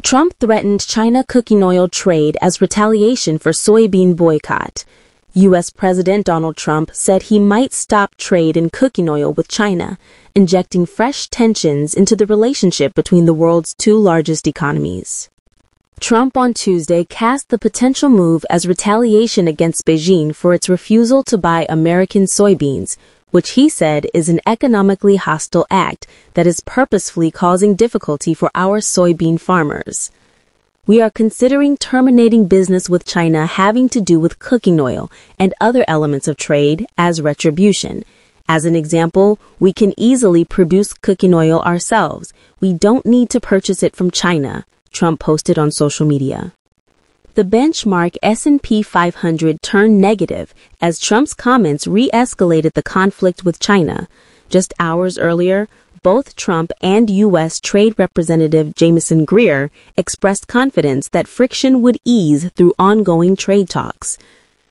Trump threatened China cooking oil trade as retaliation for soybean boycott. U.S. President Donald Trump said he might stop trade in cooking oil with China, injecting fresh tensions into the relationship between the world's two largest economies. Trump on Tuesday cast the potential move as retaliation against Beijing for its refusal to buy American soybeans, which he said is an economically hostile act that is purposefully causing difficulty for our soybean farmers. We are considering terminating business with China having to do with cooking oil and other elements of trade as retribution. As an example, we can easily produce cooking oil ourselves. We don't need to purchase it from China, Trump posted on social media. The benchmark S&P 500 turned negative as Trump's comments re-escalated the conflict with China. Just hours earlier, both Trump and U.S. Trade Representative Jamieson Greer expressed confidence that friction would ease through ongoing trade talks.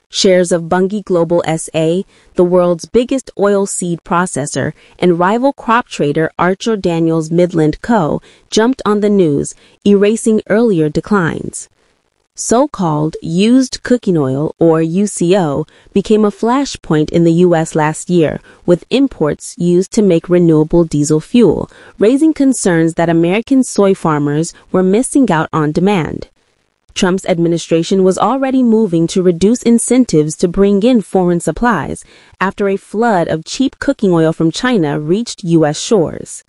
Shares of Bunge Global SA, the world's biggest oilseed processor, and rival crop trader Archer Daniels Midland Co. jumped on the news, erasing earlier declines. So-called used cooking oil, or UCO, became a flashpoint in the U.S. last year, with imports used to make renewable diesel fuel, raising concerns that American soy farmers were missing out on demand. Trump's administration was already moving to reduce incentives to bring in foreign supplies after a flood of cheap cooking oil from China reached U.S. shores.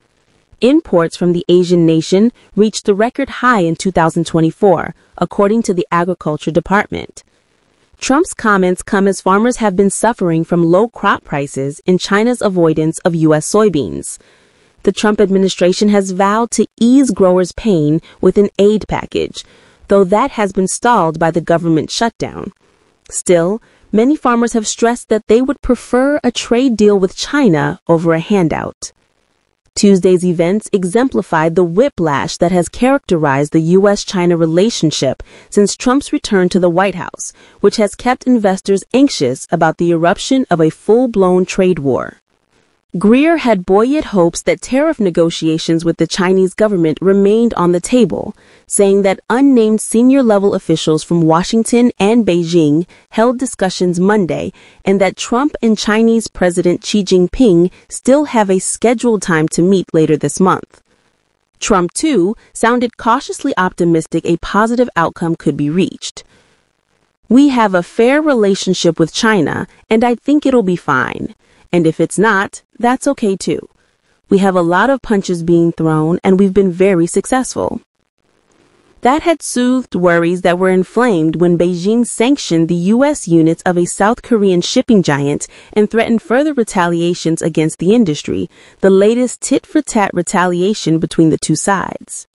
Imports from the Asian nation reached the record high in 2024, according to the Agriculture Department. Trump's comments come as farmers have been suffering from low crop prices and China's avoidance of U.S. soybeans. The Trump administration has vowed to ease growers' pain with an aid package, though that has been stalled by the government shutdown. Still, many farmers have stressed that they would prefer a trade deal with China over a handout. Tuesday's events exemplified the whiplash that has characterized the U.S.-China relationship since Trump's return to the White House, which has kept investors anxious about the eruption of a full-blown trade war. Greer had buoyed hopes that tariff negotiations with the Chinese government remained on the table, saying that unnamed senior-level officials from Washington and Beijing held discussions Monday and that Trump and Chinese President Xi Jinping still have a scheduled time to meet later this month. Trump, too, sounded cautiously optimistic a positive outcome could be reached. "We have a fair relationship with China, and I think it'll be fine. And if it's not, that's okay too. We have a lot of punches being thrown, and we've been very successful." That had soothed worries that were inflamed when Beijing sanctioned the U.S. units of a South Korean shipping giant and threatened further retaliations against the industry, the latest tit-for-tat retaliation between the two sides.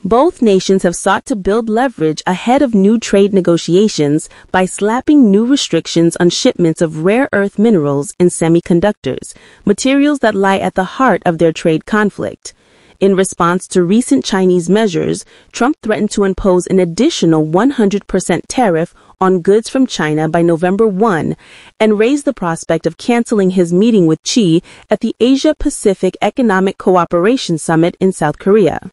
Both nations have sought to build leverage ahead of new trade negotiations by slapping new restrictions on shipments of rare earth minerals and semiconductors, materials that lie at the heart of their trade conflict. In response to recent Chinese measures, Trump threatened to impose an additional 100% tariff on goods from China by November 1 and raised the prospect of canceling his meeting with Xi at the Asia-Pacific Economic Cooperation Summit in South Korea.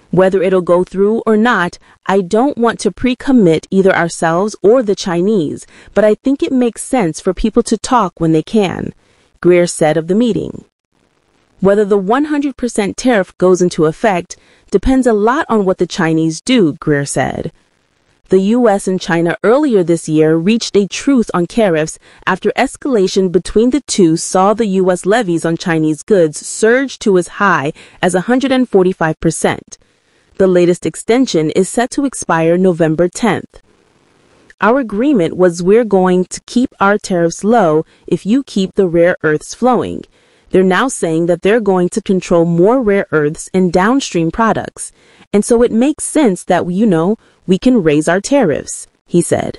"Whether it'll go through or not, I don't want to pre-commit either ourselves or the Chinese, but I think it makes sense for people to talk when they can," Greer said of the meeting. Whether the 100% tariff goes into effect depends a lot on what the Chinese do, Greer said. The U.S. and China earlier this year reached a truce on tariffs after escalation between the two saw the U.S. levies on Chinese goods surge to as high as 145%. The latest extension is set to expire November 10th. "Our agreement was we're going to keep our tariffs low if you keep the rare earths flowing. They're now saying that they're going to control more rare earths and downstream products. And so it makes sense that, we can raise our tariffs," he said.